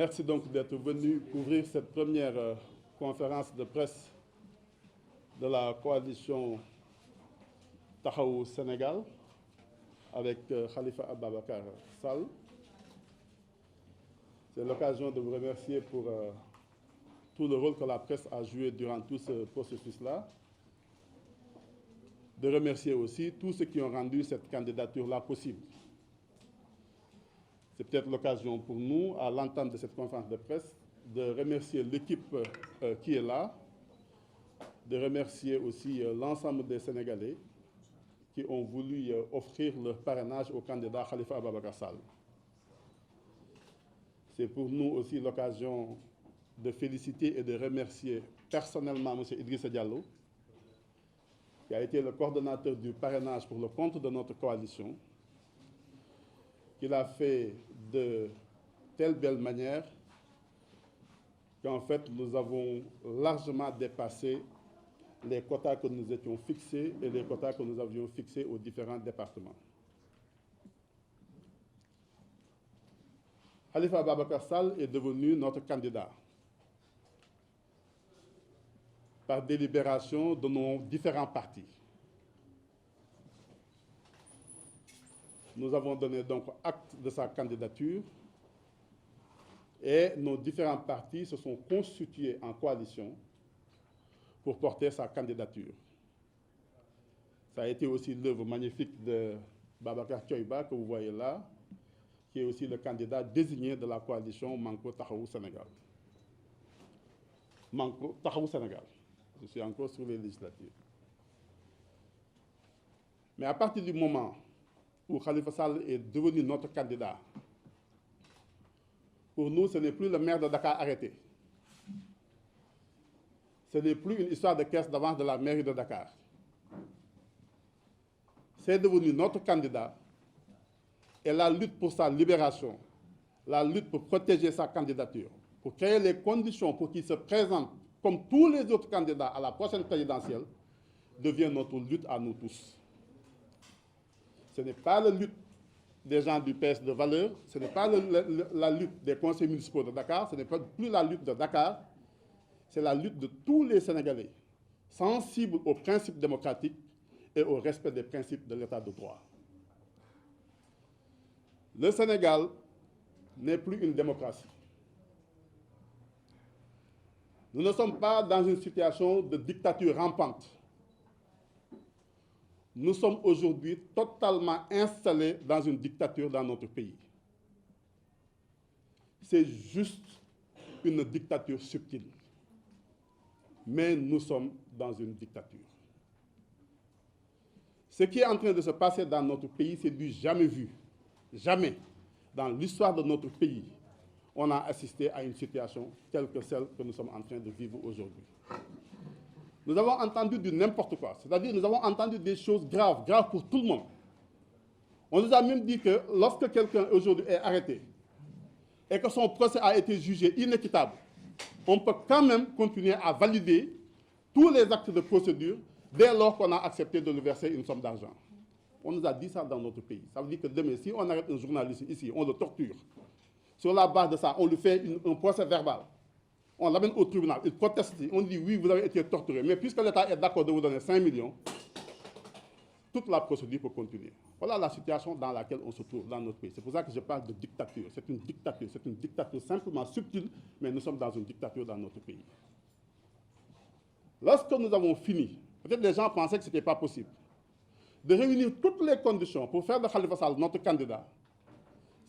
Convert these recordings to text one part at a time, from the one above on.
Merci donc d'être venu couvrir cette première conférence de presse de la coalition Taxawu Sénégal avec Khalifa Ababacar Sall. C'est l'occasion de vous remercier pour tout le rôle que la presse a joué durant tout ce processus-là. De remercier aussi tous ceux qui ont rendu cette candidature-là possible. C'est peut-être l'occasion pour nous, à l'entame de cette conférence de presse, de remercier l'équipe qui est là, de remercier aussi l'ensemble des Sénégalais qui ont voulu offrir leur parrainage au candidat Khalifa Ababacar Sall. C'est pour nous aussi l'occasion de féliciter et de remercier personnellement M. Idrissa Diallo, qui a été le coordonnateur du parrainage pour le compte de notre coalition, qu'il a fait de telle belle manière qu'en fait nous avons largement dépassé les quotas que nous étions fixés et les quotas que nous avions fixés aux différents départements. Khalifa Ababacar Sall est devenu notre candidat par délibération de nos différents partis. Nous avons donné donc acte de sa candidature et nos différents partis se sont constitués en coalition pour porter sa candidature. Ça a été aussi l'œuvre magnifique de Babacar Thioiba que vous voyez là, qui est aussi le candidat désigné de la coalition Manko Taxawu Sénégal. Manko Taxawu Sénégal. Je suis encore sur les législatives. Mais à partir du moment où Khalifa Sall est devenu notre candidat, pour nous, ce n'est plus le maire de Dakar arrêté. Ce n'est plus une histoire de caisse d'avance de la mairie de Dakar. C'est devenu notre candidat et la lutte pour sa libération, la lutte pour protéger sa candidature, pour créer les conditions pour qu'il se présente comme tous les autres candidats à la prochaine présidentielle, devient notre lutte à nous tous. Ce n'est pas la lutte des gens du PS de valeur, ce n'est pas la lutte des conseils municipaux de Dakar, ce n'est pas plus la lutte de Dakar, c'est la lutte de tous les Sénégalais, sensibles aux principes démocratiques et au respect des principes de l'état de droit. Le Sénégal n'est plus une démocratie. Nous ne sommes pas dans une situation de dictature rampante. Nous sommes aujourd'hui totalement installés dans une dictature dans notre pays. C'est juste une dictature subtile. Mais nous sommes dans une dictature. Ce qui est en train de se passer dans notre pays, c'est du jamais vu. Jamais, dans l'histoire de notre pays, on a assisté à une situation telle que celle que nous sommes en train de vivre aujourd'hui. Nous avons entendu du n'importe quoi, c'est-à-dire nous avons entendu des choses graves, graves pour tout le monde. On nous a même dit que lorsque quelqu'un aujourd'hui est arrêté et que son procès a été jugé inéquitable, on peut quand même continuer à valider tous les actes de procédure dès lors qu'on a accepté de lui verser une somme d'argent. On nous a dit ça dans notre pays. Ça veut dire que demain, si on arrête un journaliste ici, on le torture. Sur la base de ça, on lui fait un procès verbal. On l'amène au tribunal, il proteste, on dit oui, vous avez été torturé. Mais puisque l'État est d'accord de vous donner 5 millions, toute la procédure peut continuer. Voilà la situation dans laquelle on se trouve dans notre pays. C'est pour ça que je parle de dictature. C'est une dictature simplement subtile, mais nous sommes dans une dictature dans notre pays. Lorsque nous avons fini, peut-être les gens pensaient que ce n'était pas possible, de réunir toutes les conditions pour faire de Khalifa Sall notre candidat,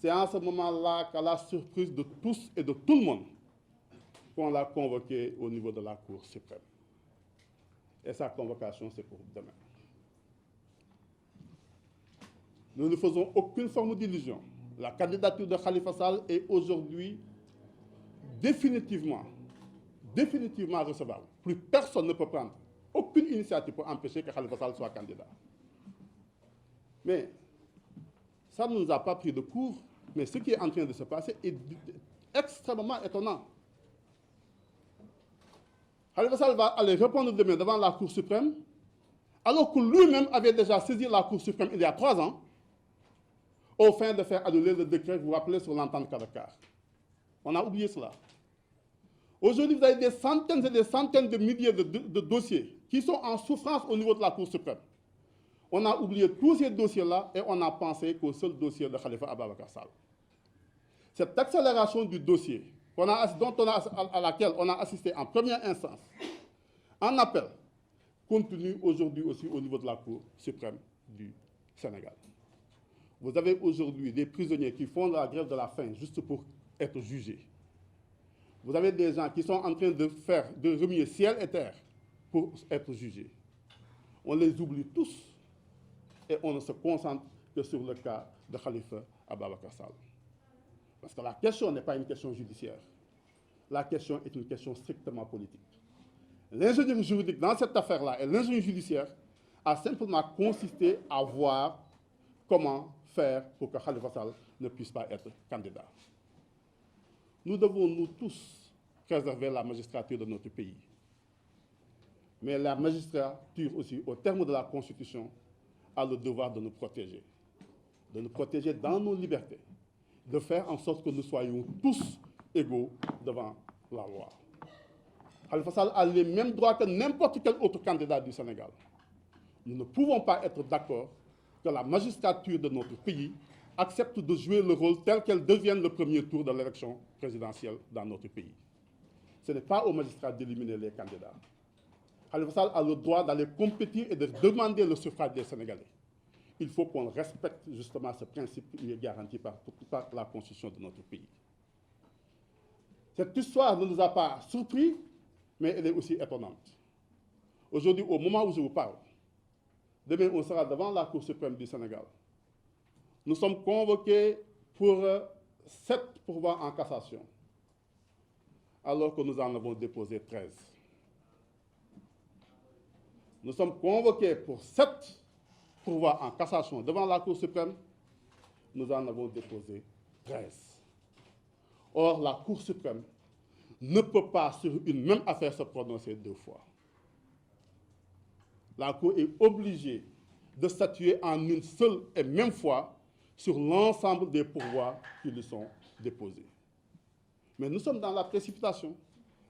c'est en ce moment-là qu'à la surprise de tous et de tout le monde, qu'on l'a convoqué au niveau de la Cour suprême. Et sa convocation, c'est pour demain. Nous ne faisons aucune forme d'illusion. La candidature de Khalifa Sall est aujourd'hui définitivement recevable. Plus personne ne peut prendre aucune initiative pour empêcher que Khalifa Sall soit candidat. Mais ça ne nous a pas pris de court, mais ce qui est en train de se passer est extrêmement étonnant. Khalifa Sall va aller répondre demain devant la Cour suprême, alors que lui-même avait déjà saisi la Cour suprême il y a 3 ans, au fin de faire annuler le décret, vous vous rappelez, sur l'entente Kadakar. On a oublié cela. Aujourd'hui, vous avez des centaines et des centaines de milliers de dossiers qui sont en souffrance au niveau de la Cour suprême. On a oublié tous ces dossiers-là et on a pensé qu'au seul dossier de Khalifa Ababacar Sall. Cette accélération du dossier à laquelle on a assisté en première instance, en appel, continue aujourd'hui aussi au niveau de la Cour suprême du Sénégal. Vous avez aujourd'hui des prisonniers qui font la grève de la faim juste pour être jugés. Vous avez des gens qui sont en train de remuer ciel et terre pour être jugés. On les oublie tous et on ne se concentre que sur le cas de Khalifa Ababacar Sall. Parce que la question n'est pas une question judiciaire. La question est une question strictement politique. L'ingénierie juridique dans cette affaire-là et l'ingénierie judiciaire a simplement consisté à voir comment faire pour que Khalifa Sall ne puisse pas être candidat. Nous devons, nous tous, préserver la magistrature de notre pays. Mais la magistrature aussi, au terme de la Constitution, a le devoir de nous protéger dans nos libertés, de faire en sorte que nous soyons tous égaux devant la loi. Khalifa Sall a les mêmes droits que n'importe quel autre candidat du Sénégal. Nous ne pouvons pas être d'accord que la magistrature de notre pays accepte de jouer le rôle tel qu'elle devienne le premier tour de l'élection présidentielle dans notre pays. Ce n'est pas aux magistrats d'éliminer les candidats. Khalifa Sall a le droit d'aller compétir et de demander le suffrage des Sénégalais. Il faut qu'on respecte justement ce principe qui est garanti par la Constitution de notre pays. Cette histoire ne nous a pas surpris, mais elle est aussi étonnante. Aujourd'hui, au moment où je vous parle, demain on sera devant la Cour suprême du Sénégal. Nous sommes convoqués pour 7 pourvois en cassation, alors que nous en avons déposé 13. Nous sommes convoqués pour 7 pourvois en cassation devant la Cour suprême, nous en avons déposé 13. Or, la Cour suprême ne peut pas, sur une même affaire, se prononcer 2 fois. La Cour est obligée de statuer en une seule et même fois sur l'ensemble des pourvois qui lui sont déposés. Mais nous sommes dans la précipitation.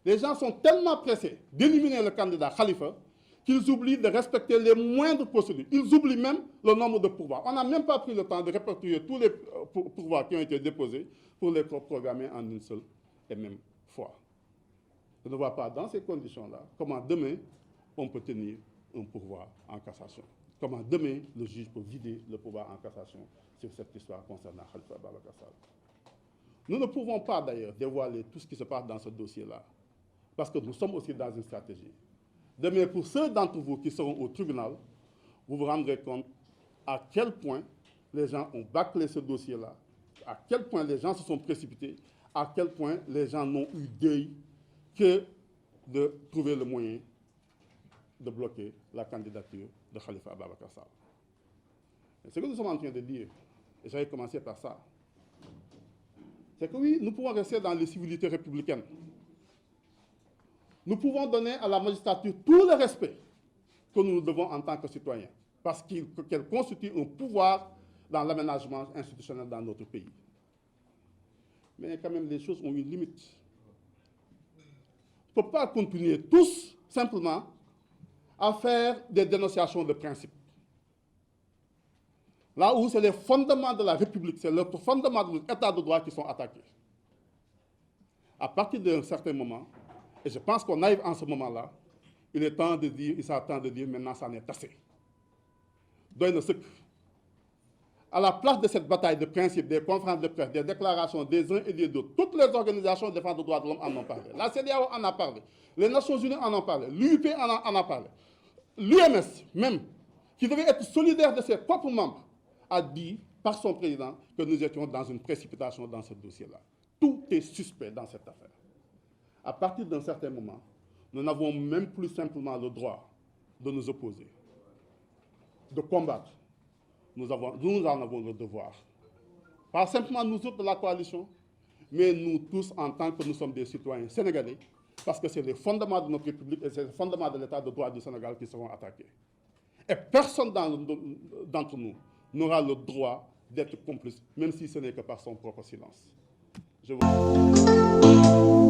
Les gens sont tellement pressés d'éliminer le candidat Khalifa qu'ils oublient de respecter les moindres procédures. Ils oublient même le nombre de pourvois. On n'a même pas pris le temps de répertorier tous les pourvois qui ont été déposés pour les programmer en une seule et même fois. Je ne vois pas dans ces conditions-là comment demain on peut tenir un pourvoi en cassation. Comment demain le juge peut vider le pouvoir en cassation sur cette histoire concernant Khalifa Ababacar Sall. Nous ne pouvons pas d'ailleurs dévoiler tout ce qui se passe dans ce dossier-là, parce que nous sommes aussi dans une stratégie. Demain, pour ceux d'entre vous qui seront au tribunal, vous vous rendrez compte à quel point les gens ont bâclé ce dossier-là, à quel point les gens se sont précipités, à quel point les gens n'ont eu d'œil que de trouver le moyen de bloquer la candidature de Khalifa Ababacar Sall. Ce que nous sommes en train de dire, et j'avais commencé par ça, c'est que oui, nous pouvons rester dans les civilités républicaines. Nous pouvons donner à la magistrature tout le respect que nous devons en tant que citoyens, parce qu'elle constitue un pouvoir dans l'aménagement institutionnel dans notre pays. Mais quand même, les choses ont une limite. On ne peut pas continuer tous, simplement, à faire des dénonciations de principe. Là où c'est les fondements de la République, c'est le fondement de l'état de droit qui sont attaqués. À partir d'un certain moment, et je pense qu'on arrive en ce moment-là, il est temps de dire, il s'attend de dire, maintenant ça en est assez. Doy na sëkk. À la place de cette bataille de principe, des conférences de presse, des déclarations des uns et des autres, toutes les organisations de défense des droits de l'homme en ont parlé. La CEDEAO en a parlé. Les Nations Unies en ont parlé. L'UIP en a parlé. L'UMS, même, qui devait être solidaire de ses propres membres, a dit par son président que nous étions dans une précipitation dans ce dossier-là. Tout est suspect dans cette affaire. À partir d'un certain moment, nous n'avons même plus simplement le droit de nous opposer, de combattre. Nous en avons le devoir. Pas simplement nous autres de la coalition, mais nous tous en tant que nous sommes des citoyens sénégalais, parce que c'est les fondements de notre République et c'est les fondements de l'état de droit du Sénégal qui seront attaqués. Et personne d'entre nous n'aura le droit d'être complice, même si ce n'est que par son propre silence. Je vous...